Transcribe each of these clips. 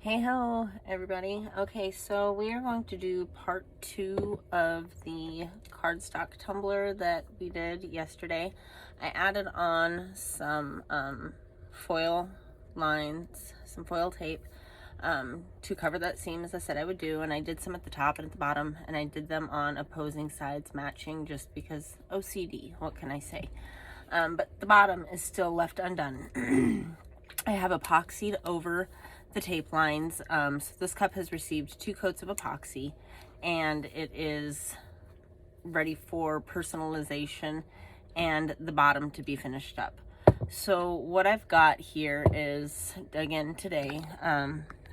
Hey ho everybody. Okay, so we are going to do part 2 of the cardstock tumbler that we did yesterday. I added on some foil lines, some foil tape to cover that seam as I said I would do, and I did some at the top and at the bottom, and I did them on opposing sides matching just because OCD, what can I say? But the bottom is still left undone. I have epoxied over the tape lines. So this cup has received 2 coats of epoxy and it is ready for personalization and the bottom to be finished up. So what I've got here is, again today,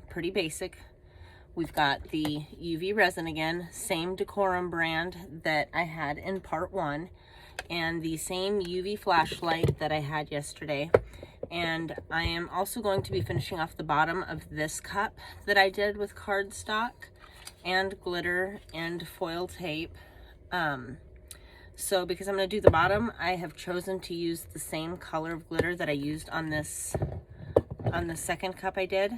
pretty basic. We've got the UV resin again, same Decorum brand that I had in part 1, and the same UV flashlight that I had yesterday. And I am also going to be finishing off the bottom of this cup that I did with cardstock and glitter and foil tape. So because I'm going to do the bottom, I have chosen to use the same color of glitter that I used on the second cup I did.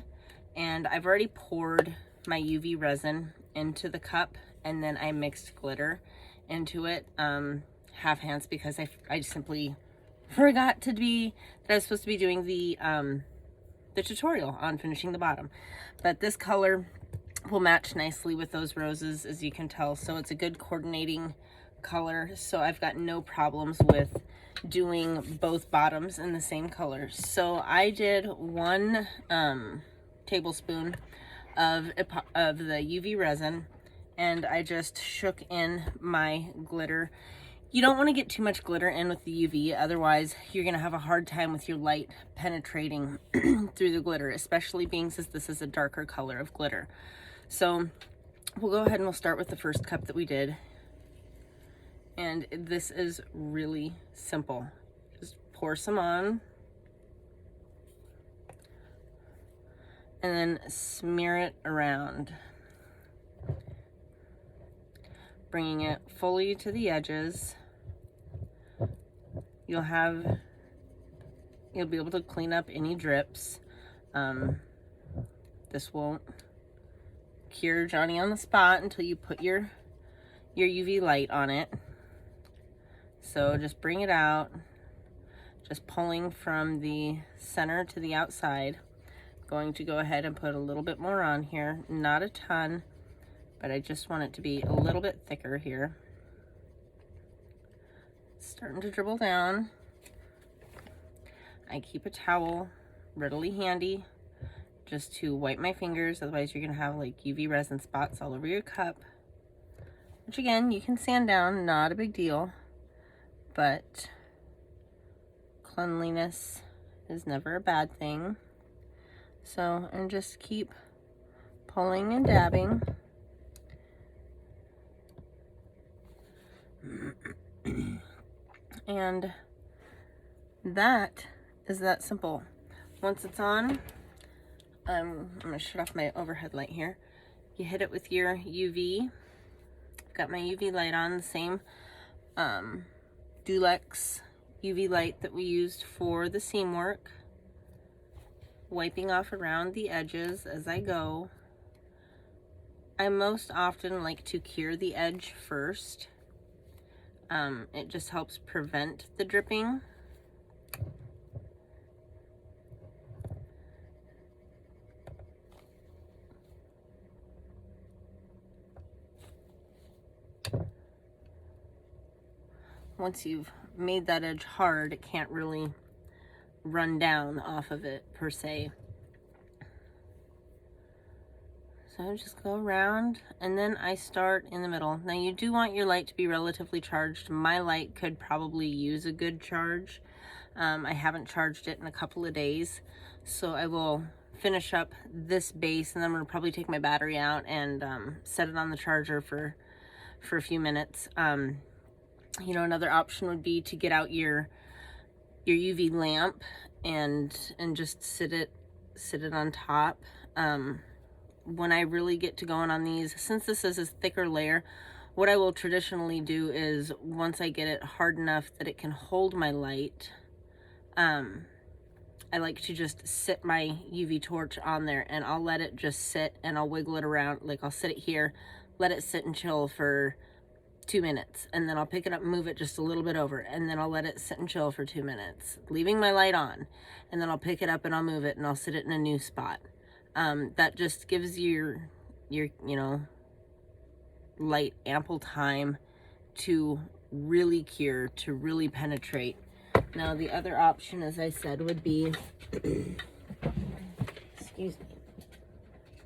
And I've already poured my UV resin into the cup, and then I mixed glitter into it half hands because I simply forgot that I was supposed to be doing the tutorial on finishing the bottom. But this color will match nicely with those roses, as you can tell, so it's a good coordinating color. So I've got no problems with doing both bottoms in the same color. So I did 1 tablespoon of the UV resin, and I just shook in my glitter. You don't want to get too much glitter in with the UV, otherwise you're going to have a hard time with your light penetrating through the glitter, especially being since this is a darker color of glitter. So we'll go ahead and we'll start with the first cup that we did. And this is really simple. Just pour some on, and then smear it around, bringing it fully to the edges. You'll be able to clean up any drips. This won't cure Johnny on the spot until you put your UV light on it. So just bring it out, just pulling from the center to the outside. Going to go ahead and put a little bit more on here, not a ton, but I just want it to be a little bit thicker here. Starting to dribble down. I keep a towel readily handy just to wipe my fingers, otherwise you're gonna have like UV resin spots all over your cup, which again you can sand down, not a big deal, but cleanliness is never a bad thing. So, and just keep pulling and dabbing. And that is that simple. Once it's on, I'm gonna shut off my overhead light here. You hit it with your UV. I've got my UV light on, the same Dulux UV light that we used for the seam work. Wiping off around the edges as I go. I most often like to cure the edge first. It just helps prevent the dripping. Once you've made that edge hard, it can't really run down off of it per se. So just go around, and then I start in the middle. Now you do want your light to be relatively charged. My light could probably use a good charge. I haven't charged it in a couple of days, so I will finish up this base, and then I'm gonna probably take my battery out and set it on the charger for a few minutes. You know, another option would be to get out your UV lamp and just sit it on top. When I really get to going on these, since this is a thicker layer, what I will traditionally do is, once I get it hard enough that it can hold my light, I like to just sit my UV torch on there, and I'll let it just sit, and I'll wiggle it around. Like, I'll sit it here, let it sit and chill for 2 minutes, and then I'll pick it up and move it just a little bit over, and then I'll let it sit and chill for 2 minutes, leaving my light on, and then I'll pick it up and I'll move it, and I'll sit it in a new spot. That just gives your you know, light ample time to really cure, to really penetrate. Now the other option, as I said, would be excuse me,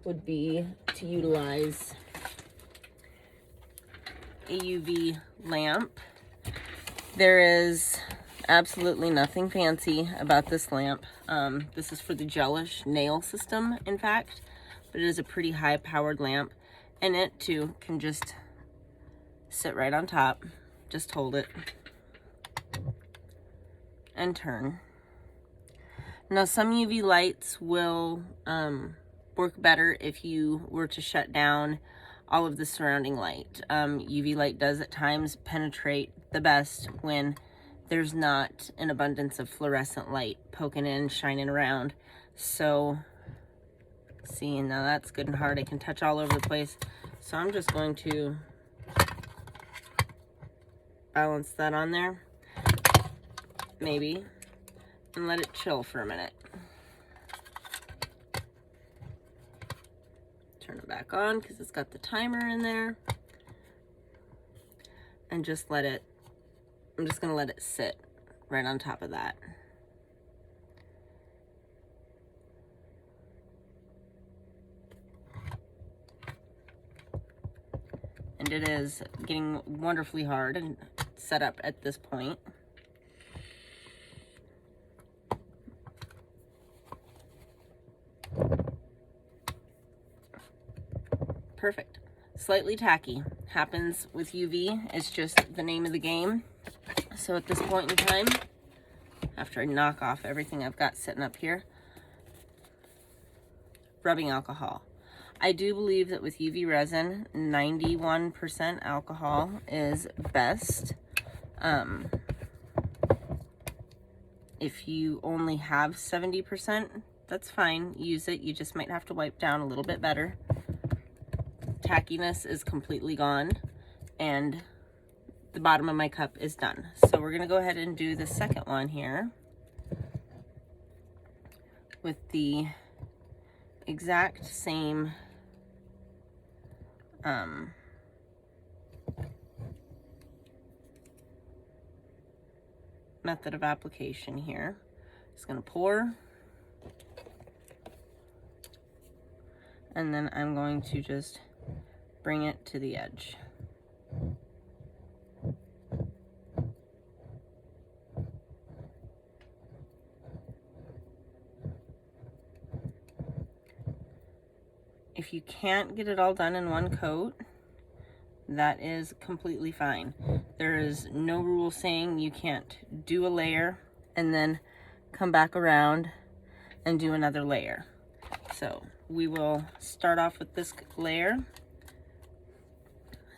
would be to utilize a UV lamp. There is absolutely nothing fancy about this lamp. This is for the gelish nail system, in fact, but it is a pretty high powered lamp, and it too can just sit right on top. Just hold it and turn. Now some UV lights will work better if you were to shut down all of the surrounding light. UV light does at times penetrate the best when there's not an abundance of fluorescent light poking in, shining around. So, see, now that's good and hard. I can touch all over the place. So I'm just going to balance that on there, maybe, and let it chill for a minute. Turn it back on because it's got the timer in there, and just let it, I'm just going to let it sit right on top of that. And it is getting wonderfully hard and set up at this point. Perfect. Slightly tacky. Happens with UV. It's just the name of the game. So at this point in time, after I knock off everything I've got sitting up here, rubbing alcohol. I do believe that with UV resin, 91% alcohol is best. If you only have 70%, that's fine. Use it. You just might have to wipe down a little bit better. Tackiness is completely gone, and the bottom of my cup is done. So we're gonna go ahead and do the second one here with the exact same method of application here. Just gonna pour, and then I'm going to just bring it to the edge. If you can't get it all done in one coat, that is completely fine. There is no rule saying you can't do a layer and then come back around and do another layer. So we will start off with this layer.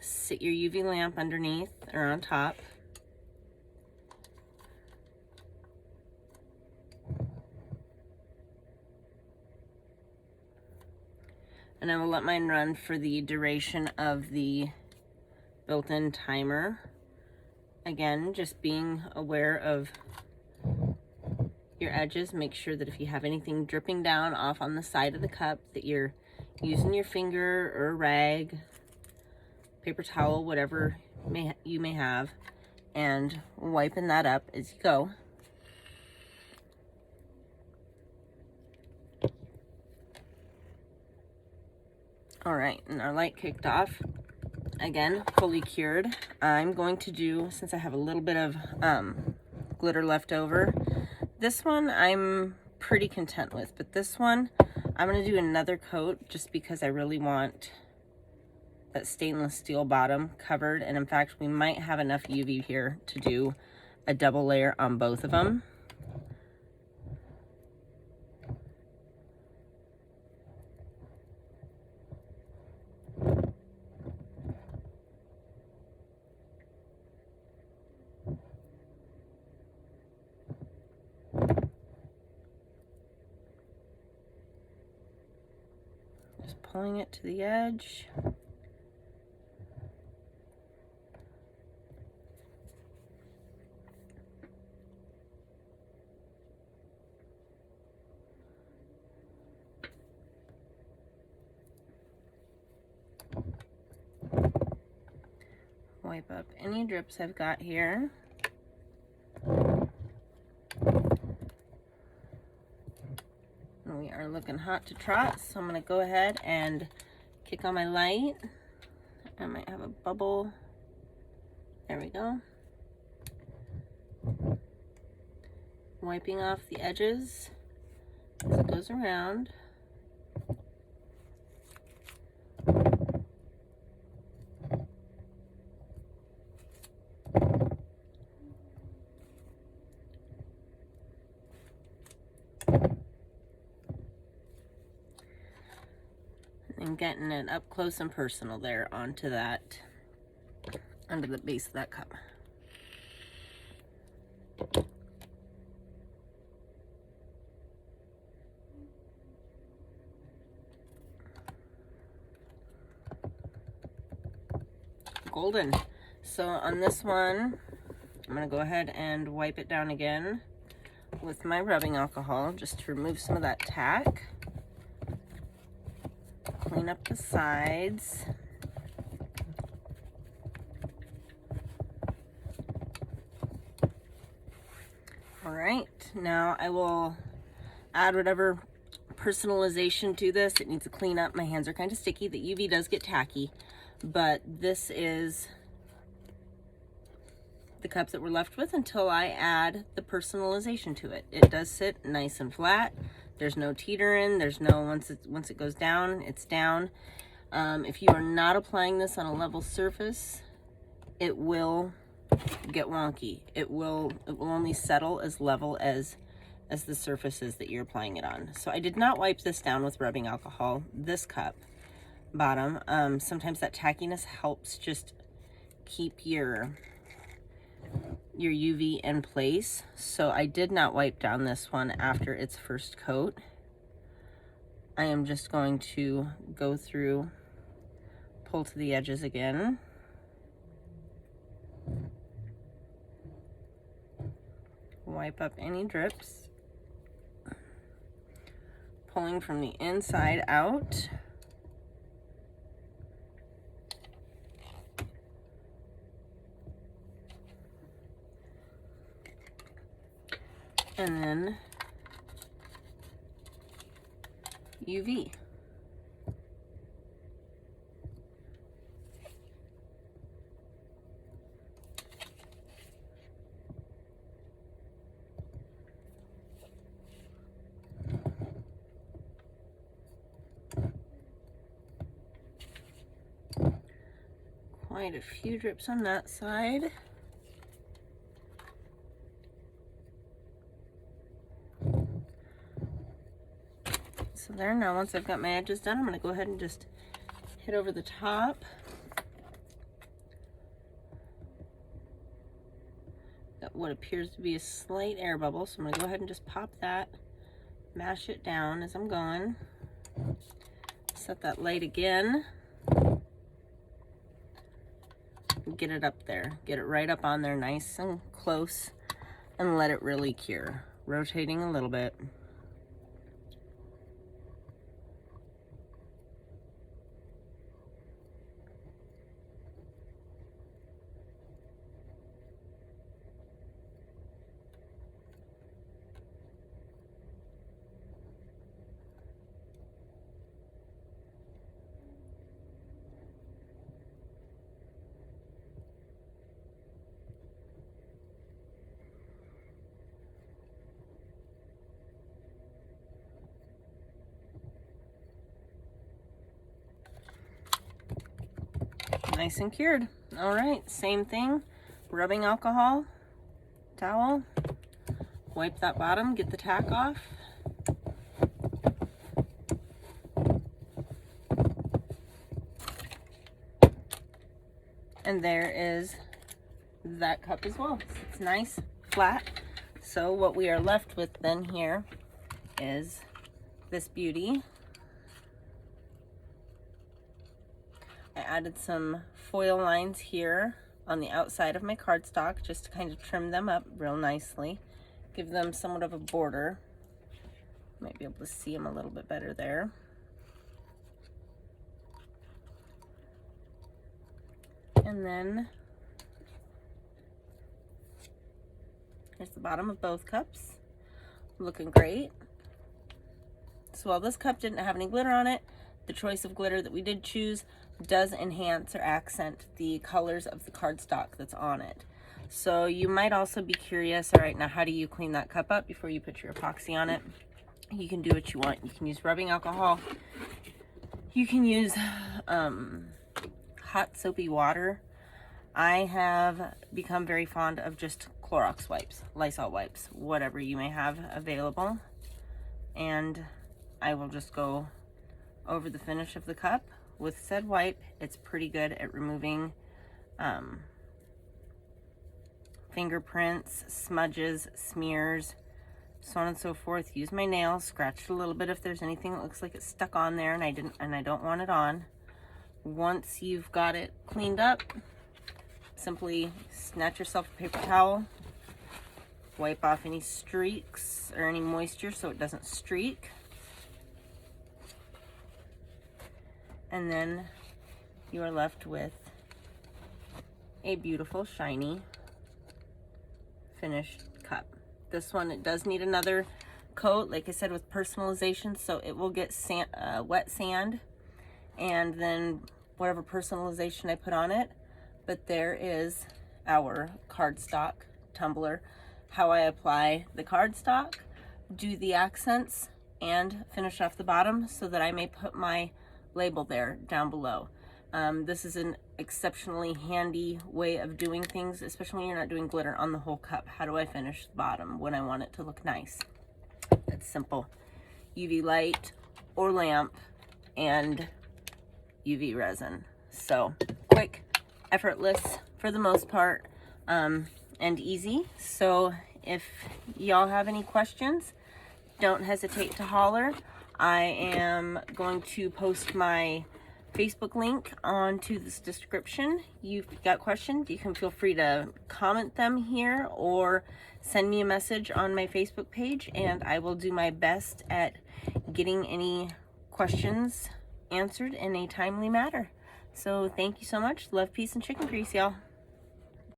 Sit your UV lamp underneath or on top. And I will let mine run for the duration of the built-in timer. Again, just being aware of your edges. Make sure that if you have anything dripping down off on the side of the cup, that you're using your finger or a rag, paper towel, whatever you may have, and wiping that up as you go. All right, and our light kicked off. Again, fully cured. I'm going to do, since I have a little bit of glitter left over, this one I'm pretty content with, but this one I'm going to do another coat just because I really want that stainless steel bottom covered. And in fact, we might have enough UV here to do a double layer on both of them. Just pulling it to the edge. Wipe up any drips I've got here. And we are looking hot to trot, so I'm going to go ahead and kick on my light. I might have a bubble. There we go. Wiping off the edges as it goes around. And getting it up close and personal there onto that, under the base of that cup. Golden. So on this one, I'm going to go ahead and wipe it down again with my rubbing alcohol just to remove some of that tack. Clean up the sides. All right, now I will add whatever personalization to this. It needs to clean up. My hands are kind of sticky. The UV does get tacky, but this is the cups that we're left with until I add the personalization to it. It does sit nice and flat. There's no teetering. There's no, once it goes down, it's down. If you are not applying this on a level surface, it will get wonky. It will only settle as level as the surfaces that you're applying it on. So I did not wipe this down with rubbing alcohol, this cup bottom. Sometimes that tackiness helps just keep your UV in place. So I did not wipe down this one after its first coat. I am just going to go through, pull to the edges again. Wipe up any drips. Pulling from the inside out. And then UV. Quite a few drips on that side. So there, now once I've got my edges done, I'm going to go ahead and just hit over the top. Got what appears to be a slight air bubble, so I'm going to go ahead and just pop that, mash it down as I'm going. Set that light again. Get it up there. Get it right up on there nice and close and let it really cure. Rotating a little bit. Nice and cured. All right, same thing. Rubbing alcohol, towel, wipe that bottom, get the tack off. And there is that cup as well. It's nice, flat. So what we are left with then here is this beauty. added some foil lines here on the outside of my cardstock just to kind of trim them up real nicely, give them somewhat of a border. Might be able to see them a little bit better there. And then here's the bottom of both cups, looking great. So while this cup didn't have any glitter on it, the choice of glitter that we did choose does enhance or accent the colors of the cardstock that's on it. So you might also be curious, all right, now how do you clean that cup up before you put your epoxy on it? You can do what you want. You can use rubbing alcohol. You can use hot soapy water. I have become very fond of just Clorox wipes, Lysol wipes, whatever you may have available. And I will just go over the finish of the cup with said wipe. It's pretty good at removing fingerprints, smudges, smears, so on and so forth. Use my nails, scratch it a little bit if there's anything that looks like it's stuck on there and I don't want it on. Once you've got it cleaned up, simply snatch yourself a paper towel, wipe off any streaks or any moisture so it doesn't streak, and then you are left with a beautiful, shiny, finished cup. This one, it does need another coat, like I said, with personalization, so it will get wet sand and then whatever personalization I put on it. But there is our cardstock tumbler, how I apply the cardstock, do the accents, and finish off the bottom so that I may put my label there down below. This is an exceptionally handy way of doing things, especially when you're not doing glitter on the whole cup. How do I finish the bottom when I want it to look nice? It's simple. UV light or lamp and UV resin. So quick, effortless for the most part, and easy. So if y'all have any questions, don't hesitate to holler. I am going to post my Facebook link onto this description. You've got questions, you can feel free to comment them here or send me a message on my Facebook page, and I will do my best at getting any questions answered in a timely manner. So thank you so much. Love, peace, and chicken grease, y'all.